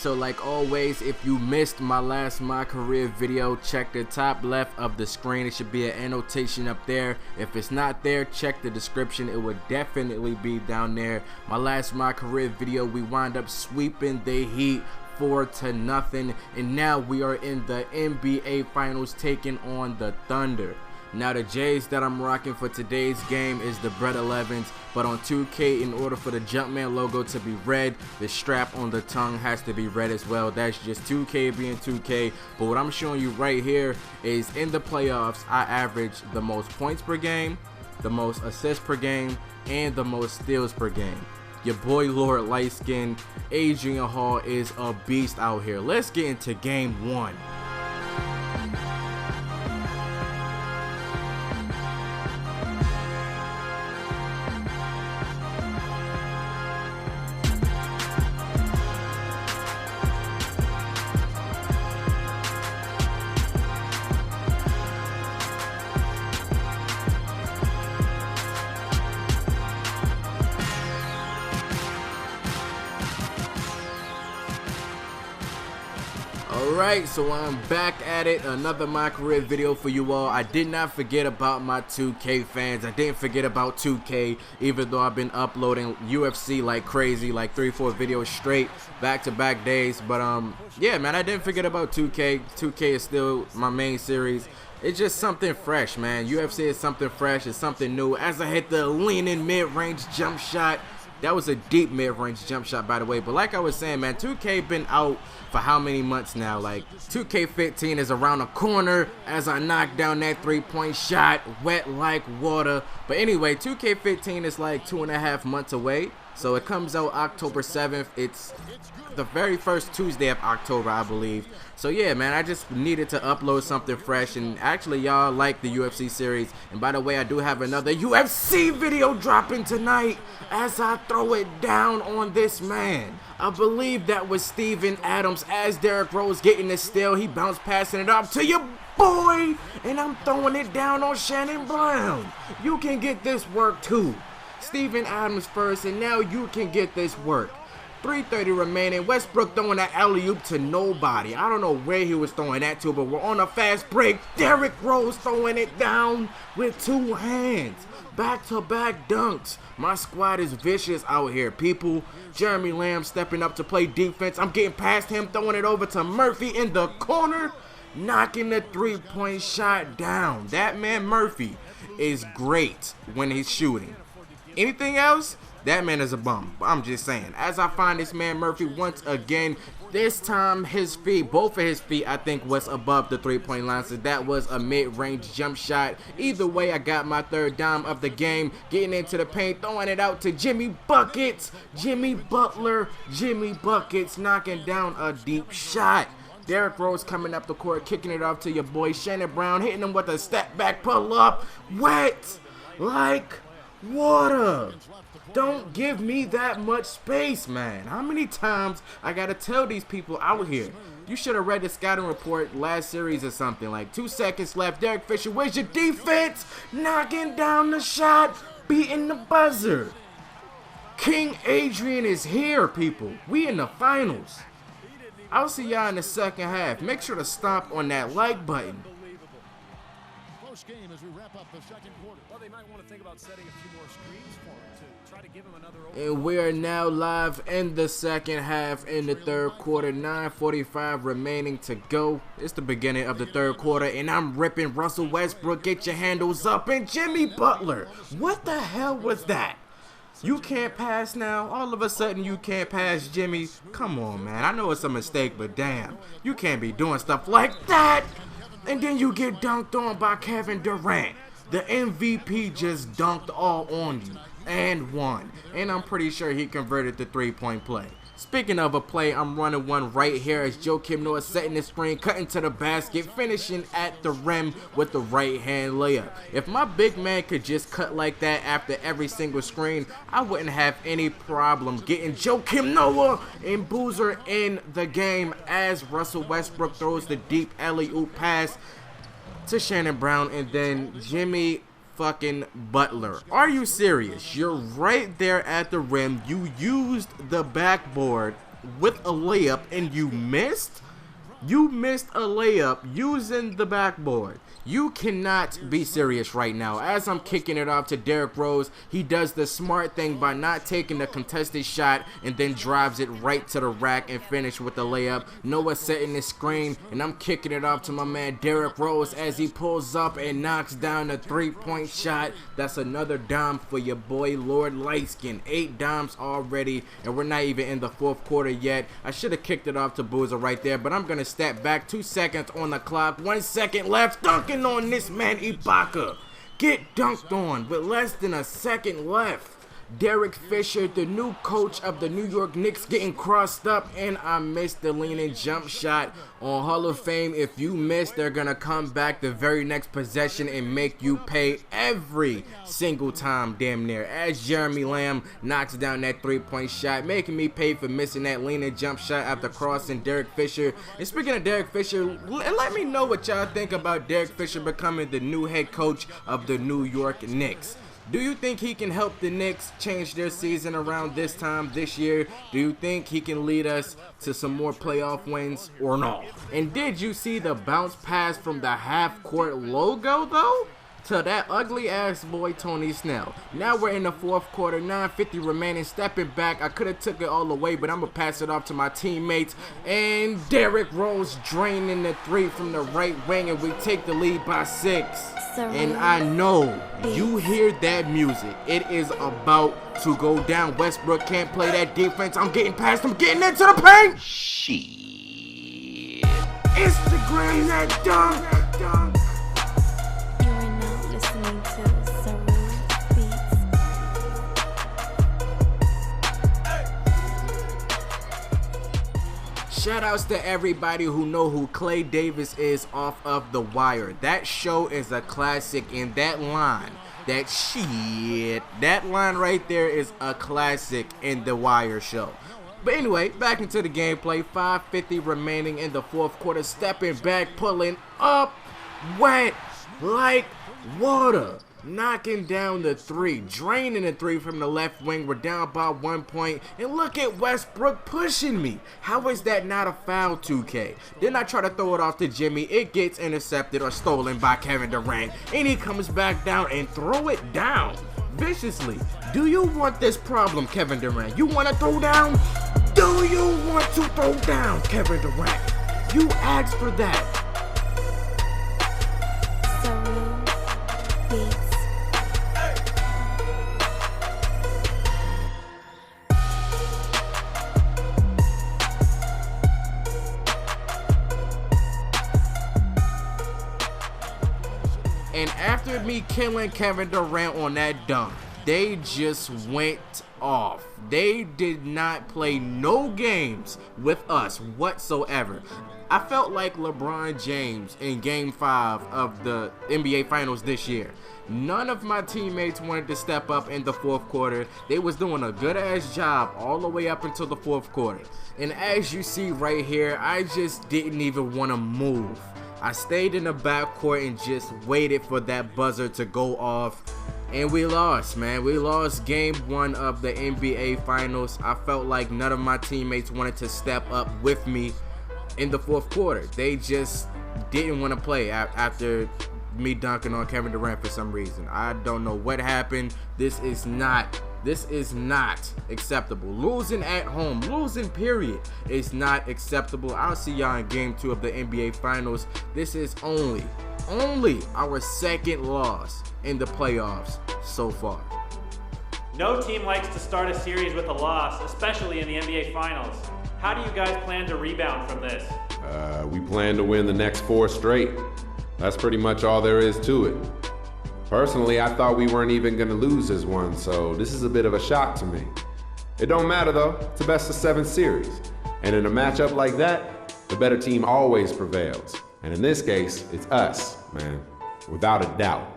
So like always, if you missed my last My Career video, check the top left of the screen. It should be an annotation up there. If it's not there, check the description. It would definitely be down there. My last My Career video, we wound up sweeping the Heat 4-0, and now we are in the NBA Finals taking on the Thunder. Now the J's that I'm rocking for today's game is the Bread 11s, but on 2K, in order for the Jumpman logo to be red, the strap on the tongue has to be red as well. That's just 2K being 2K. But what I'm showing you right here is in the playoffs, I average the most points per game, the most assists per game, and the most steals per game. Your boy Lord Lightskin Adrian Hall is a beast out here. Let's get into game one. Alright, so I'm back at it, another My Career video for you all. I did not forget about my 2K fans. I didn't forget about 2K, even though I've been uploading UFC like crazy, like 3-4 videos straight, back-to-back days. But yeah, man, I didn't forget about 2K. 2K is still my main series. It's just something fresh, man. UFC is something fresh, it's something new. As I hit the leaning mid-range jump shot, that was a deep mid-range jump shot, by the way. But like I was saying, man, 2K been out for how many months now? Like, 2K15 is around the corner as I knock down that three-point shot, wet like water. But anyway, 2K15 is like 2.5 months away. So it comes out October 7th. It's the very first Tuesday of October, I believe. So yeah, man, I just needed to upload something fresh. And actually, y'all like the UFC series. And by the way, I do have another UFC video dropping tonight as I throw it down on this man. I believe that was Steven Adams as Derrick Rose getting the steal. He bounced passing it up to your boy. And I'm throwing it down on Shannon Brown. You can get this work too. Steven Adams first, and now you can get this work. 3:30 remaining. Westbrook throwing that alley-oop to nobody. I don't know where he was throwing that to, but we're on a fast break. Derrick Rose throwing it down with two hands. Back-to-back dunks. My squad is vicious out here, people. Jeremy Lamb stepping up to play defense. I'm getting past him, throwing it over to Murphy in the corner, knocking the three-point shot down. That man Murphy is great when he's shooting. Anything else? That man is a bum. I'm just saying. As I find this man Murphy once again, this time his feet, both of his feet, I think was above the three-point line. So that was a mid-range jump shot. Either way, I got my third dime of the game. Getting into the paint, throwing it out to Jimmy Buckets. Jimmy Butler. Jimmy Buckets knocking down a deep shot. Derrick Rose coming up the court, kicking it off to your boy Shannon Brown, hitting him with a step back pull up. Wet like water. Don't give me that much space, man. How many times I gotta tell these people out here? You should have read the scouting report last series or something. Like 2 seconds left. Derek Fisher, where's your defense? Knocking down the shot, beating the buzzer. King Adrian is here, people. We in the finals. I'll see y'all in the second half. Make sure to stomp on that like button. Game as we wrap up the second quarter. Well, they might want to think about setting a few more screens for him to try to give him another. And we are now live in the second half in the third quarter. 9:45 remaining to go. It's the beginning of the third quarter, and I'm ripping Russell Westbrook. Get your handles up, and Jimmy Butler. What the hell was that? You can't pass now? All of a sudden you can't pass, Jimmy? Come on, man. I know it's a mistake, but damn, you can't be doing stuff like that. And then you get dunked on by K.Durant. The MVP just dunked all on you and won. And I'm pretty sure he converted the three-point play. Speaking of a play, I'm running one right here as Joakim Noah setting the screen, cutting to the basket, finishing at the rim with the right-hand layup. If my big man could just cut like that after every single screen, I wouldn't have any problem getting Joakim Noah and Boozer in the game as Russell Westbrook throws the deep alley-oop pass to Shannon Brown, and then Jimmy fucking Butler. Are you serious? You're right there at the rim. You used the backboard with a layup and you missed? You missed a layup using the backboard. You cannot be serious right now. As I'm kicking it off to Derrick Rose, he does the smart thing by not taking the contested shot and then drives it right to the rack and finish with the layup. Noah setting the screen, and I'm kicking it off to my man Derrick Rose as he pulls up and knocks down a three-point shot. That's another dime for your boy Lord Lightskin. 8 dimes already, and we're not even in the fourth quarter yet. I should have kicked it off to Boozer right there, but I'm going to step back. 2 seconds on the clock, 1 second left. Dunking on this man Ibaka. Get dunked on with less than a second left. Derek Fisher, the new coach of the New York Knicks, getting crossed up, and I missed the leaning jump shot. On Hall of Fame, if you miss, they're gonna come back the very next possession and make you pay every single time, damn near. As Jeremy Lamb knocks down that three-point shot, making me pay for missing that leaning jump shot after crossing Derek Fisher. And speaking of Derek Fisher, let me know what y'all think about Derek Fisher becoming the new head coach of the New York Knicks. Do you think he can help the Knicks change their season around this time this year? Do you think he can lead us to some more playoff wins or not? And did you see the bounce pass from the half-court logo though? To that ugly ass boy Tony Snell. Now we're in the fourth quarter, 9:50 remaining, stepping back. I could have took it all away, but I'm gonna pass it off to my teammates. And Derrick Rose draining the 3 from the right wing, and we take the lead by 6. And I know you hear that music. It is about to go down. Westbrook can't play that defense. I'm getting past him, getting into the paint. Shit. Instagram that dunk. Shoutouts to everybody who know who Clay Davis is off of The Wire. That show is a classic, and that line right there is a classic in The Wire show. But anyway, back into the gameplay. 5:50 remaining in the fourth quarter. Stepping back, pulling up, wet like water. Knocking down the 3, draining the 3 from the left wing. We're down by 1 point, and look at Westbrook pushing me. How is that not a foul, 2K? Then I try to throw it off to Jimmy. It gets intercepted or stolen by Kevin Durant, and he comes back down and throw it down viciously. Do you want this problem, Kevin Durant? You want to throw down? Do you want to throw down, Kevin Durant? You asked for that. And after me killing Kevin Durant on that dunk, they just went off. They did not play no games with us whatsoever. I felt like LeBron James in Game 5 of the NBA Finals this year. None of my teammates wanted to step up in the fourth quarter. They was doing a good-ass job all the way up until the fourth quarter. And as you see right here, I just didn't even want to move. I stayed in the backcourt and just waited for that buzzer to go off. And we lost, man. We lost game 1 of the NBA Finals. I felt like none of my teammates wanted to step up with me in the fourth quarter. They just didn't want to play after me dunking on Kevin Durant for some reason. I don't know what happened. This is not acceptable. Losing at home, losing period, is not acceptable. I'll see y'all in game 2 of the NBA Finals. This is only our second loss in the playoffs so far. No team likes to start a series with a loss, especially in the NBA Finals. How do you guys plan to rebound from this? We plan to win the next 4 straight. That's pretty much all there is to it. Personally, I thought we weren't even going to lose this one, so this is a bit of a shock to me. It don't matter though, it's a best of 7 series. And in a matchup like that, the better team always prevails. And in this case, it's us, man, without a doubt.